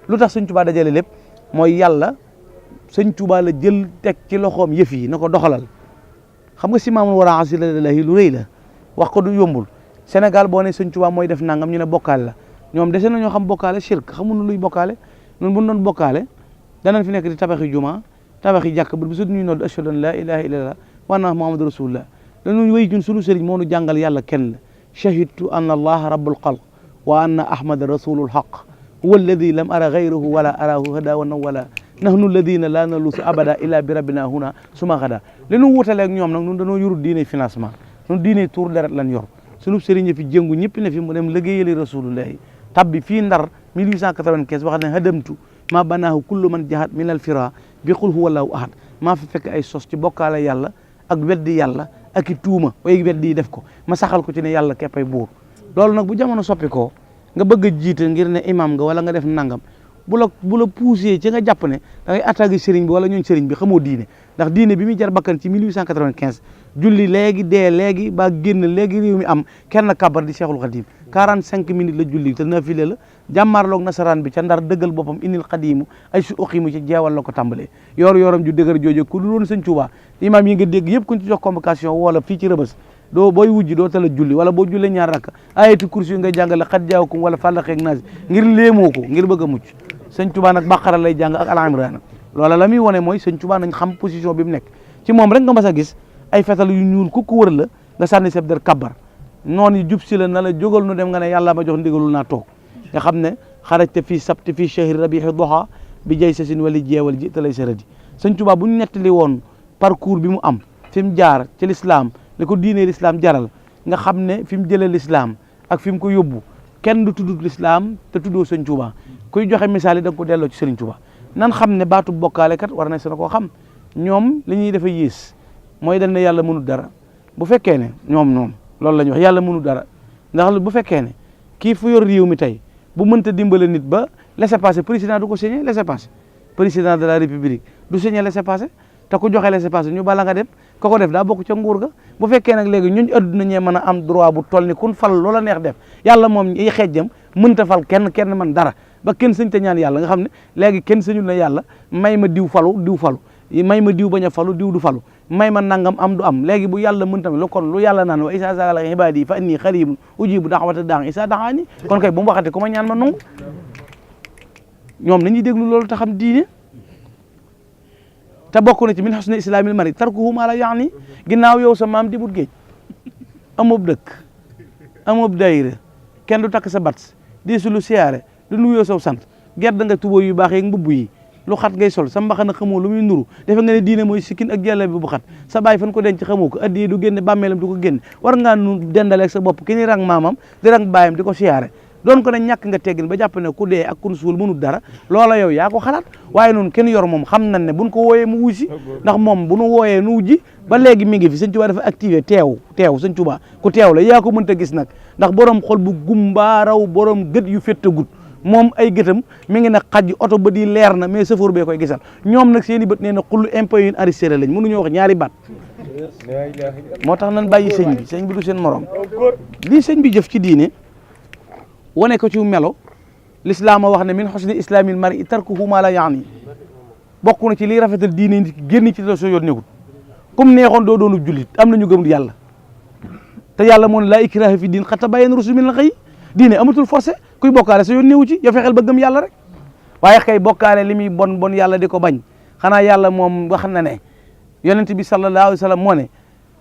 lu tax sëñ Tuubaa dajale lépp mooy yàlla sëñ Tuubaa la jël teg ci loxoom yëf yi na ko doxalal xam nga si maamul war a asilahi lu rëy la wax ko du yombul Sénégal boo ne sëñ Tuubaa mooy def nangam ñu ne bokkaale la ñoom dese na ñoo xam bokkaale shirk xamuñu luy bokkaale ñun bu ñu doon bokkaale danañ fi nekk di tabaxi juma tabaxi jàkk bu su ñuy nodd ashhadu an la ilaha illallah wa anna muhammadu rasulullah dañu wéy ñun sunu sëriñ moo nu jàngal yàlla kenn la shahidtu anna allaha rabbul xalq wa anna ahmada rasulul haq huwa alladi lam ara gayrahu wala arahu hada wa nawala nahnu alladina la nalusu abada illa bi rabbina huna suma xada li nu wutaleeg ñoom nag ñun dañoo yorul diine financement ñun diine tour deret lan yor sunu sëriñ fi jëngu ñëpp ne fi mu dem liggéeyali rasulullahi tabbi fii Ndar 1895 wax ne hadamtu ma banaahu kullu man jahat min al fira bi qul huwa allahu ahad maa fi fekk ay sos ci bokkaale yàlla ak weddi yàlla ak i tuuma way weddi yi def ko ma saxal ko ci ne yàlla képpay buur loolu nag bu jamono soppi ko nga bëgg a jiite ngir ne imam nga wala nga def nangam bu la poussé ci nga jàpp ne da ngay attaqué sëriñ bi wala ñooñ sëriñ bi xamoo diine ndax diine bi muy jar bakkan ci 1895 julli léegi dee léegi ba génn léegi réew mi am kenn kabar di Cheikhul Khadim 45 minutes la julli te nafile la jàmmaarloog nasaraan bi ca Ndar dëggal boppam inil xadimu ay su uqimu ci jeewal la ko tàmbalee yoram ju dëgër jooju ku dul woon sëñ Tuubaa imam yi nga dégg yëpp kuñ ci jox convocation wala fii ci Rëbës doo booy wujji doo tala julli wala boo jullee ñaar rakk ayatu kursi yu ngay jàngale xat jaawakum wala fàllaxeeg naasi ngir léemoo ko ngir bëgg a mucc sëñ Tuubaa nag Baqara lay jàng ak Al Imraan loola la muy wone mooy sëñ Tuubaa nañ xam position bi mu nekk ci moom rek nga mas a gis ay fetal yu ñuul ku ko wër la nga sànni seb der kabbar noonu yi jub si la na la jógal nu dem nga ne yàlla ma jox ndigalul naa toog nga xam ne xarajte fii sabti fii shahri rabihi doxa bi jay sasin wali jeewal ji te lay saradi sëñ Tuubaa bu ñu nettali woon parcours bi mu am fi mu jaar ci l'islam li ko diinee l'islam jaral nga xam ne fi mu jëlee l'islam ak fi mu ko yóbbu kenn du tudd l'islam te tuddoo sëñ Tuubaa kuy joxe misaal yi da nga ko delloo ci sëriñ Tuubaa nan xam ne baatu bokkaale kat war na seen koo xam ñoom li ñuy defa yées mooy dañ ne yàlla mënul dara bu fekkee ne ñoom loolu la ñuy wax yàlla mënul dara ndax bu fekkee ne kii fu yor réew mi tey bu mënta dimbale nit ba laissez-passer président du ko signé laissez-passer président de la république du signé laissez-passer te ku joxe laissez-passer ñu bala nga dem ko ko def daa bokk ca nguur ga bu fekkee nag léegi ñooñu adduna ñee mën a am droit bu toll ni kun fal loola neex def yàlla moom ay xeejjam mënta fal kenn man dara ba kenn sëñ te ñaan yàlla nga xam ne léegi kenn sëñul na yàlla may ma diw falu may ma diw bañ a falu diw du falu may ma nangam am du am léegi bu yàlla mën tamit lu kon lu yàlla naan wa isa sa'alaka ibadi fa inni qaribun ujibu da'wata da'i isa da'ani kon kay bu mu waxate ku ma ñaan ma nangu ñoom nañuy déglu loolu te xam diine te bokk na ci min husni islamil mari tarkuhu ma la yaani ginnaaw yow sa maam di but géej amub dëkk amub dayra kenn du takk sa bat di su lu siyaare du nuyoo saw sant gerte nga tubóo yu baax yeeg mbubb yi lu xat ngay sol sa mbaxana xamoo lu muy nuru defe nga ne diine mooy sikkin ak jàlla bi bu xat sa baay fan ko denc xamoo ko addiye du génne bàmmeelam du ko génne war ngaa nu dendaleeg sa bopp ki ni rang maamam di rang baayam di ko siyaare doon ko ne ñàkk nga teggin ba jàpp ne ku dee ak kun suul mënul dara loola yow yaa ko xalaat waaye noonu kenn yor moom xam nañ ne buñ ko wooyee mu wusi ndax moom bu nu wooyee nu wujji ba léegi mi ngi fi sëñ Tuubaa dafa activé teew sëñ Tuubaa ku teew la yaa ko mënta gis nag ndax borom xol bu gumbaaraw borom gët yu féttagut moom ay gëtam mi ngi nag xaj oto ba di leer na mais chauffeur bee koy gisal ñoom nag seen i bët nee na xullu impôt yu arrêté lañ mënuñoo wax ñaari baat moo tax nan bàyyi sëñ bi du seen morom lii sëñ bi jëf ci diine wane ko ci melo l'islam a wax ne min husni islamil mar'i tarkuhu ma la yaani bokk na ci liy rafetal diine nit génn ci la soo yoon nekkul comme neexoon doo doonu jullit am nañu gëm yàlla te yàlla moo ne laa ikraha fi diin qad tabayyana rushdu minal ghayy diine amatul forcé kuy bokkaale sa yoon newu ci yow fexeel ba gëm yàlla rek waaye kay bokkaale li muy bon yàlla di ko bañ xanaa yàlla moom wax na ne yonent bi sallallahu alayhi wa sallam moo ne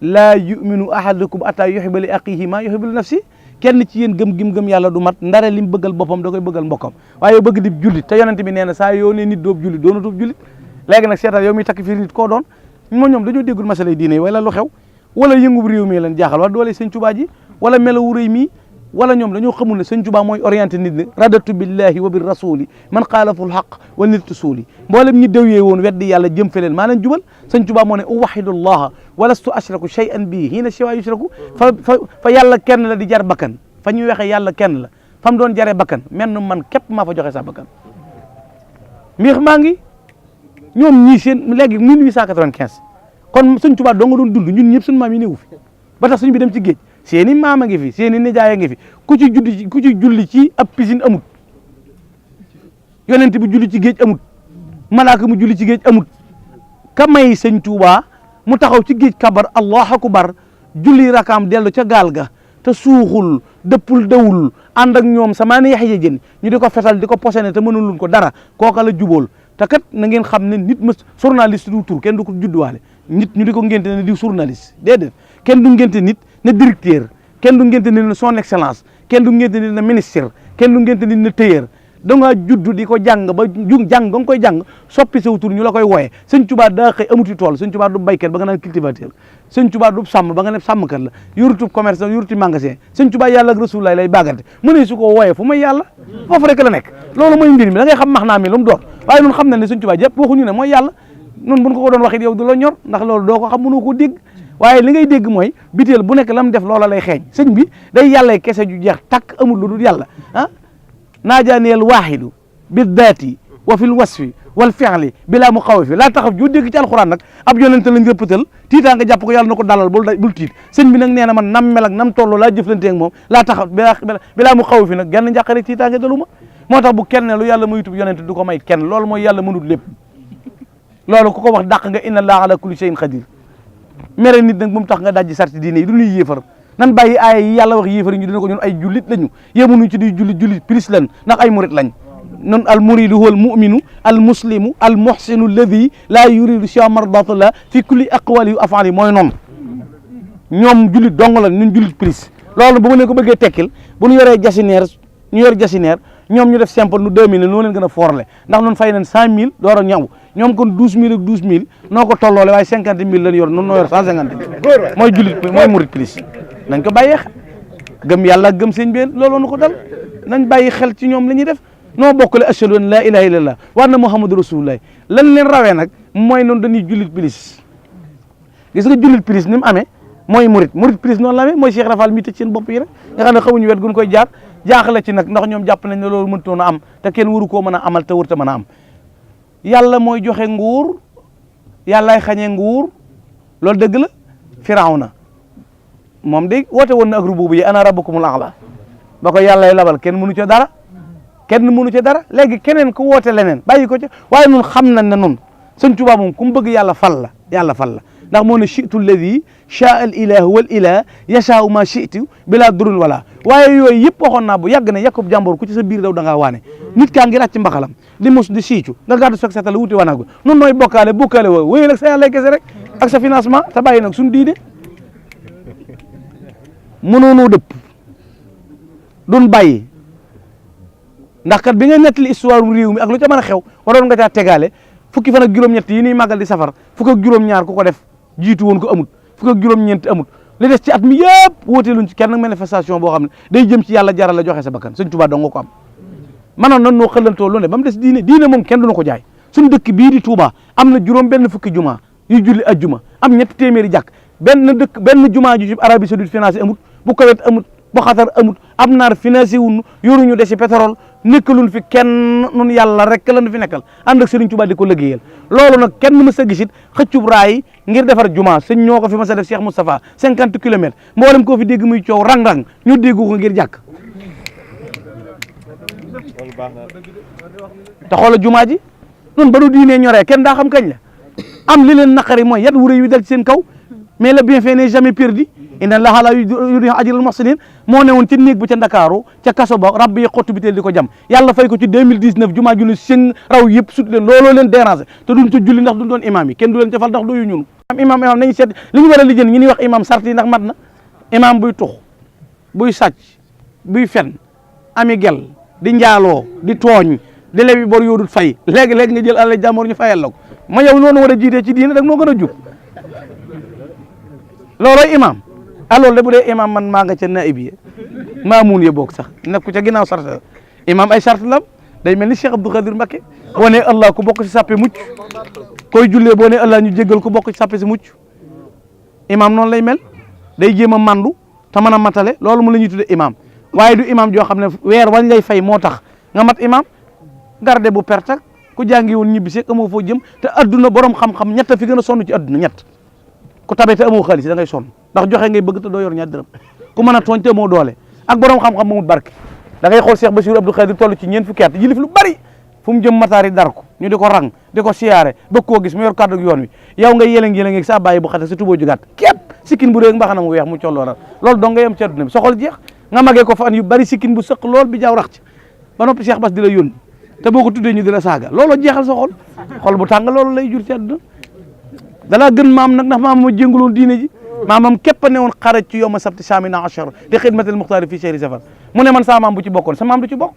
laa yuminu ahadukum ataa yuhibba li axihi maa yuhibbu li nafsi kenn ci yéen gëm yàlla du mat ndare lim bëggal boppam da koy bëggal mbokkam waaye bëgg di jullit te yonent bi nee na saa yoo ne nit doob jullit doonatub jullit léegi nag seetal yow miy takk fii nit koo doon ñoom dañoo déggul masalay diine yi wala lu xew wala yëngub réew mi leen jaaxal wala doole sëñ Tuubaa ji wala melawu rëy mii wala ñoom dañoo xamul ne sëñ Tuubaa mooy orienté nit ñi radatu billahi wa bir rasuli man xaalaful xaq wa niltu suuli mboolem ñi déwyee woon weddi yàlla jëm feleen maa leen jubal sëñ Tuubaa moo ne uwahidullaha walastu ashraku shay'an bii hiina siwa yushraku fa yàlla kenn la di jar bakkan fa ñuy waxee yàlla kenn la fa mu doon jaree bakkan menn man képp maa fa joxe sa bakkan miix maa ngi ñoom ñii seen léegi 1895 kon sëñ Tuubaa doo nga doon dund ñun ñëpp suñu maam yi néewu fi ba tax suñu bi dem ci géej seeni maama ngi fi seeni nijaay ngi fi ku ci julli ci ab piscine amut yonent bi julli ci géej amut malaaka mu julli ci géej amut ka may sëñ Tuubaa mu taxaw ci géej kabar allahu akbar julli rakaam dellu ca gaal ga te suuxul dëppul dawul ànd ak ñoom samaani yax jën ñu di ko fetal di ko posene te mënuluñ ko dara kooka la jubóol te kat na ngeen xam ne nit ma journaliste du tur kenn du ko judduwaale nit ñu di ko ngénte ne di journaliste déedéet kenn du ngénte nit ne directeur kenn du ngénte nit ne son excellence kenn du ngénte nit ne ministre kenn du ngénte nit ne tailleur da ngaa judd di ko jàng ba jàng nga koy jàng soppi saw tur ñu la koy wooye sëñ Tuubaa daa xëy amuti tool sëñ Tuubaa du baykat ba nga naan cultivateur sëñ Tuubaa du sàmm ba nga ne sàmmkat la yorutub commerce yoruti magasin sëñ Tuubaa yàlla ak Rasulullaah lay bàggante mu ne su ko wooyee fu may yàlla foofu rek la nekk loolu mooy mbir mi da ngay xam max naa mi lu mu doon waaye nun xam na ne sëñ Tuubaa jëpp waxuñu ne mooy yàlla nun buñ ko doon waxit yow du la ñor ndax loolu doo ko xam mënoo ko dégg waaye li ngay dégg mooy biteel bu nekk la mu def loola lay xeeñ sëñ bi day yàllay kese ju jeex takk amul lu dul yàlla ah naajaaneel waaxidu bi daati wa fil wasfi wal fi'li bilaa mu xaw fi laa taxaw ju dégg ci alxuraan nag ab yonente lañ rëppatal tiitaa nga jàpp ko yàlla na ko dalal bul tiit sëñ bi nag nee na man nam mel ak nam toll laa jëflante ak moom laa taxaw bilaa mu xaw fi nag genn njàqare tiitaa nga dalu ma moo tax bu kenn ne lu yàlla mayutub yonente du ko may kenn loolu mooy yàlla mënut lépp loolu ku ko wax dàq nga inna allaha ala kulli shay'in qadir mere nit nag bu mu tax nga dajji sarti diine yi du ñuy yéefar nan bàyyi aaya yi yàlla wax yéefar ñu dina ko ñun ay jullit lañu yemunuñ ci di jullit plus lan ndax ay murit lañ non al muridu huwa al muminu al muslimu al muhsinu alladi laa yuridu siwa mardatullah fi kulli aqwali wa afali mooy noonu ñoom jullit dong la ñun jullit plus loolu bu ma leen ko bëggee tekkil bu ñu yoree jasineer ñu yor jasineer ñoom ñu def simple nu 2000 noo leen gën a forle ndax noonu fay nañ 100000 door a ñaw ñoom kon 12000 ak 12000 noo ko tolloole waaye 50000 lañ yor noonu noo yor 150 mooy jullit mooy murit plus nañ ko bàyyee xel gëm yàlla gëm sëñ bi looloo nu ko dal nañ bàyyi xel ci ñoom la ñuy def noo bokkale ashhadu an laa ilaha illallah wa anna muhammadu rasulullah lan leen rawee nag mooy noonu dañuy jullit plus gis nga jullit plus ni mu amee mooy murit plus noonu la amee mooy Cheikh Rafal mi tëj seen bopp yi rek nga xam ne xamuñu wet gun koy jaar jaaxle ci nag ndax ñoom jàpp nañ ne loolu mënutoon a am te kenn waru koo mën a amal te wërta mën a am yàlla mooy joxe nguur yàllaay xañee nguur loolu dëgg la Firawna moom day woote woon na ak rububu yi ana rabbukumul a'la ba ko yàllay labal kenn mënu ca dara léegi keneen ku woote leneen bàyyi ko ca waaye nun xam nañ ne nun sëñ Tuubaa moom ku mu bëgg yàlla fal la ndax moo ne chitu lladi chaa al ilahu wal ilah yashaau ma chitu bila durun wala waaye yooyu yëpp waxoon naa bu yàgg ne yàkkub jàmbor ku ci sa biir daw da ngaa waane nit kaa ngi ràcc mbaxalam di mus di siicu nga gàddu sok setal wuti wanaago nun nooy bokkaale woo wéyal ak sa yàlla kese rek ak sa financement te bàyyi nag suñu diine mënoonoo dëpp duñ bàyyi ndax kat bi nga nettali histoire réew mi ak lu ca mën a xew waroon nga caa tegaale fukki fan ak juróom-ñett yi ñuy màggal di safar fukk ak juróom-ñaar ku ko def jiitu woon ko amut fukk ak juróom-ñeent amut li des ci at mi yëpp wóoteeluñ ci kenn manifestation boo xam ne day jëm ci yàlla jaral la joxe sa bakkan sëñ Tuubaa dong nga ko am manoon nan noo xëlantoo lu ne ba mu des diine moom kenn duna ko jaay suñu dëkk bii di Touba am na juróom benn fukki juma yu julli ajjuma am ñetti téeméeri jàkk benn juma ju ci Arabie Saoudite financé amut bu Koweït amut bu Xatar amut am naar financé wuñu yoruñu desi pétrole nekkaluñ fi kenn nun yàlla rek lañu fi nekkal ànd ak Serigne Touba di ko liggéeyal loolu nag kenn mës a gisit xëccub raay ngir defar juma sëñ ñoo ko fi mës a def Cheikh Moustapha 50 kilomètres mboolem koo fi dégg muy coow rang-rang ñu déggu ko ngir jàkk te xoola juma ji nun ba nu diinee ñoree kenn daa xam kañ la am li leen naqari mooy yat wuré yu dal ci seen kaw mais le bienfait n'est jamais perdu inna allaha la yudi'u ajral muhsinin moo ne woon ci néeg bu ca Ndakaaru ca kaso ba rabbi yi xottu bi teel di ko jam yàlla fay ko ci 2019 jumaa ju ne seen raw yëpp sut leen looloo leen déranger te duñ ca julli ndax duñ doon imam yi kenn du leen ca fal ndax doyu ñun imam nañu seet li ñu war a lijjën ñi ñuy wax imam sart yi ndax mat na imam buy tux buy sàcc buy fen ami gel di njaaloo di tooñ di lebi bor yoodut fay léegi-léegi nga jël àlal jàmbur ñu fayal la ko ma yow noonu war a jiitee ci diine dag noo gën a jub loolooy imam loolu de bu dee imam man maa nga ca naib yi maamuun ye boog sax nekk ca ginnaaw sart imam ay sart lam day mel ni Cheikh Abdou Khadir Mbacké boo nee Allah ku bokk ci sàppe mucc koy jullee boo nee Allah ñu jéggal ku bokk ci sàppe si mucc imam noonu lay mel day jéem a mandu te mën a matale loolu mu la ñuy tudde imam waaye du imam joo xam ne weer wañ lay fay moo tax nga mat imam garde bu perte ak ku jàngi woon ñibbi seeg amoo foo jëm te adduna borom xam-xam ñett fi gën a sonn ci adduna ñett ku tabe te amoo xaalis da ngay sonn ndax joxe ngay bëgg te doo yor ñaar dërëm ku mën a tooñ te amoo doole ak borom xam-xam mamut barke da ngay xool Cheikh Bassirou Abdou Khadir toll ci ñeent fukki at yilif lu bari fu mu jëm mataari dar ko ñu di ko rang di ko siyaare bëgg koo gis mu yor kàddu yoon wi yow nga yëlëng-yëlëng sa bàyyi bu xate sa tuboo ju gàtt képp sikkin bu réeg mbaxana mu weex mu collooral loolu dong nga yem ci àdduna bi soxol jeex nga magee ko fan yu bari sikkin bu sëq lool bi jaaw rax ci ba noppi Cheikh Bass di la yónni te boo ko tuddee ñu di la saaga looloo jeexal sa xol bu tàng loolu lay jur ci àdduna dalaa gën maam nag ndax maam moo jénguloon diine ji maamam képp a ne woon xaraj ci yowma sabti samina achar di xidmatil muxtaari fii chehri safar mu ne man sa maam bu ci bokkoon sa maam du ci bokk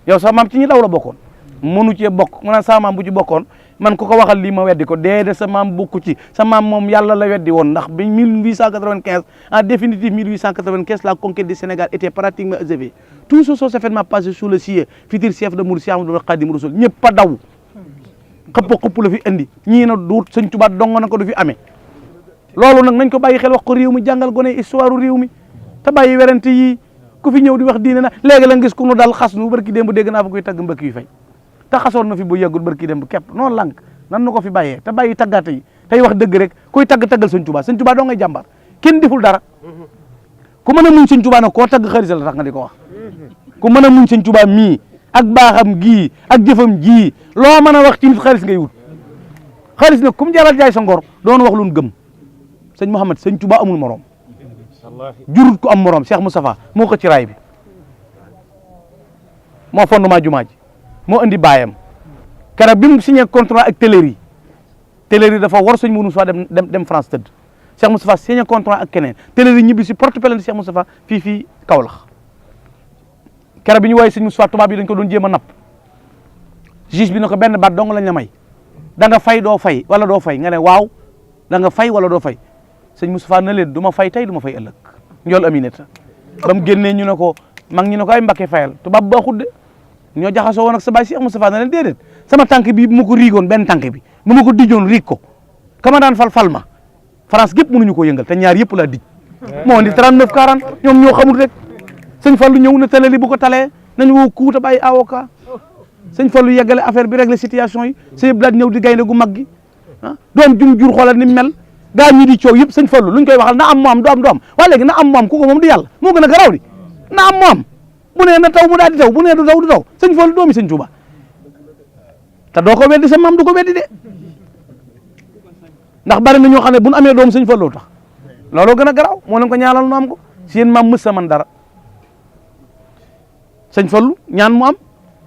yow sa maam ci ñi daw la bokkoon mënu cee bokk mu naan sa maam bu ci bokkoon man ku ko waxal lii ma weddi ko déedéet sa maam bokku ci sa maam moom yàlla la weddi woon ndax bi 1895 en définitive 1895 la conquête du Sénégal était pratiquement achevée tout ce sont événements passés sous le ciel futur chef de Mouride Cheikh Ahmadou Khadim Rassoul ñëpp a daw xëpp la fi indi ñii na duut Sëñ Tuubaa dong na ko du fi amee loolu nag nañ ko bàyyi xel wax ko réew mi jàngal gone histoire réew mi te bàyyi werante yi ku fi ñëw di wax diine na léegi la gis ku nu dal xas nu barki démb dégg naa fa koy tagg mbëkk yu fay te xasoon na fi bu yàggul barki démb képp noonu lànk nan na ko fi bàyyee te bàyyi taggaate yi tey wax dëgg rek kuy taggal Sëñ Tuubaa doo ngay jàmbaar kenn deful dara ku mën a muñ Sëñ Tuubaa nag koo tagg xarit la tax nga di ko wax ku mën a muñ Sëñ Tuubaa mii ak baaxam gii ak jëfam jii loo mën a wax ci nit xaalis ngay wut xaalis nag kum jaral jaay sa ngor doon wax lu gëm sëñ Mouhamed Sëñ Tuubaa amul morom jurut ko am morom Cheikh Moustapha moo ko ci raay bi moo fondement jumaa ji moo andi baayam keroog bi mu signé contrat ak Teleri dafa war sëñ Moustapha dem France tëdd Cheikh Moustapha signé contrat ak keneen Teleri ñibbi si porte plainte Cheikh Moustapha fii Kaolack keroog bi ñu woowee sëñ Moustapha tubaab yi dañ ko doon jéem a napp juge bi ne ko benn baat dong lañ la may da nga fay doo fay wala doo fay nga ne waaw da nga fay wala doo fay sëñ Moustapha na leen du ma fay tey du ma fay ëllëg njool Aminata ba mu génnee ñu ne ko mag ñu ne ko ay Mbakke fayal tubaab baaxut de ñoo jaxasoo woon ak sa baay Cheikh Moustapha na leen déedéet sama tànk bi bu ma ko riigoon benn tànk bi bu ma ko dijoon riig ko kama daan fal ma France gépp mënuñu ko yëngal te ñaar yëpp laa dij moo indi 39 40 ñoom ñoo xamul rek sëñ Fallou ñëw na tale li bu ko talee nañ woo kuuta bàyyi avocat sëñ Fallou yeggale affaire bi régler situation yi sëñ Blad ñëw di gaynde gu mag gi ah doom jum jur xoolal ni mel gaa ñi di coow yëpp sëñ Fallou luñ koy waxal na am mu am du am waa léegi na am mu am ku ko moom di yàlla moo gën a garaaw di na am mu am bu nee na taw mu daal di taw bu nee du taw du taw sëñ Fallou doomi sëñ Touba te doo ko weddi sa maam du ko weddi de ndax bari na ñoo xam ne bu nu amee doom sëñ Fallou tax looloo gën a garaaw moo leen ko ñaanal nu am ko si yéen maam mës sa man dara sëñ Fallou ñaan mu am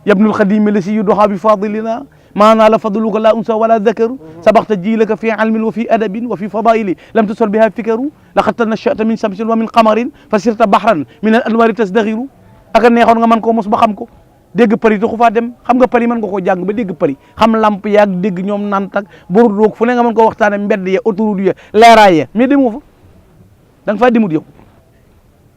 yabnul xadimi la si yu doxaa bi fadilina maanaa la fadluka la unsa wala dakaru sabaxta jiilaka fi ilmin wa fi adabin wa fi fadaili lam tusor biha fikaru laqad tanashata min samsin wa min qamarin fa sirta bahran min al anwari tasdaxiru aka neexoon nga mën koo mos ba xam ko dégg përi taxu faa dem xam nga përi mën nga koo jàng ba dégg përi xam lamp yaag dégg ñoom nantak bor doog fu ne nga mën koo waxtaane mbedd ya autoroute ya leeraay ya mais demoo fa da nga faa demut yow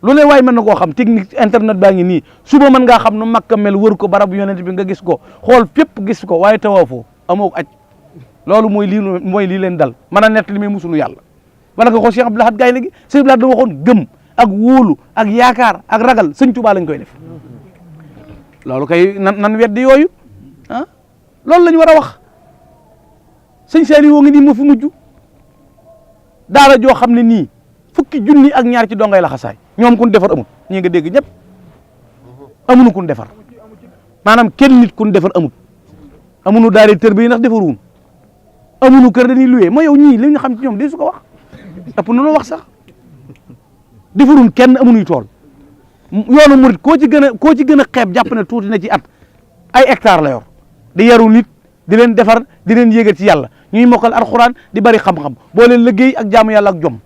lu ne waaye mën na koo xam technique internet baa ngi nii suba mën ngaa xam nu Makka mel wër ko barabu yonent bi nga gis ko xool fépp gis ko waaye tawaafoo amoo aj loolu mooy lii leen dal mën a nett li muy musulu yàlla wala nga xool Cheikh Abdou Lahad gaay léegi Cheikh Abdou Lahad da waxoon gëm ak wóolu ak yaakaar ak ragal sëñ Tuubaa lañ koy def loolu kay nan weddi yooyu ah loolu lañ war a wax sëñ Saliou woo ngi nii moo fi mujj daara joo xam ne nii fukki junni ak ñaar ci dongay la xasaay ñoom kun defar amut ñi nga dégg ñëpp amuñu kun defar maanaam kenn nit kun defar amut amuñu daare tër bi ndax defaruwun amuñu kër dañuy luwee ma yow ñii li ñu xam ci ñoom di su ko wax ëpp nañoo wax sax defaruwun kenn amuñuy tool yoonu murit koo ci gën a xeeb jàpp ne tuuti na ci at ay hectare la yor di yaru nit di leen defar di leen yéegal ci yàlla ñuy mokkal alxuraan di bari xam-xam boo leen liggéey ak jaamu yàlla ak jom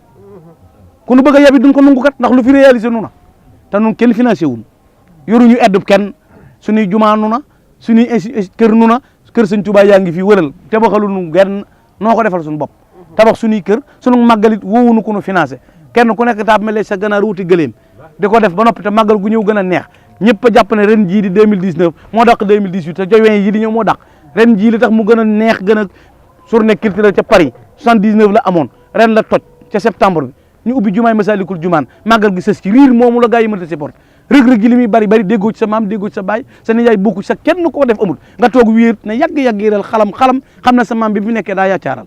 ku nu bëgg a yabi duñ ko nungu kat ndax lu fi réalisé nu na te nun kenn financé wun yoruñu eddub kenn suñuy jumaa nu na suñuy kër nu na kër sëñ Tuubaa yaa ngi fii wëral tabaxalu nu genn noo ko defal suñu bopp tabax suñuy kër suñu màggalit woowunu ku nu financé kenn ku nekk taab mele sa ganaar wuti gëléem di ko def ba noppi te màggal gu ñëw gën a neex ñëpp a jàpp ne ren jii di 2019 moo dàq 2018 te jowen yi di ñëw moo dàq ren jii li tax mu gën a neex gën a journée culturelle ca Paris 79 la amoon ren la toj ca septembre bi ñu ubbi jumaay Masalikul Jumaan màggal gi sës ci riir moomu la gaa yi mënta supporté rëg-rëg gi li muy bari bari déggoo ci sa maam déggoo ci sa baay sa nijaay bokku ci sa kenn koo def amul nga toog wéer ne yàgg-yàgg yiral xalam xam na sa maam bi fi nekkee daa yaacaaral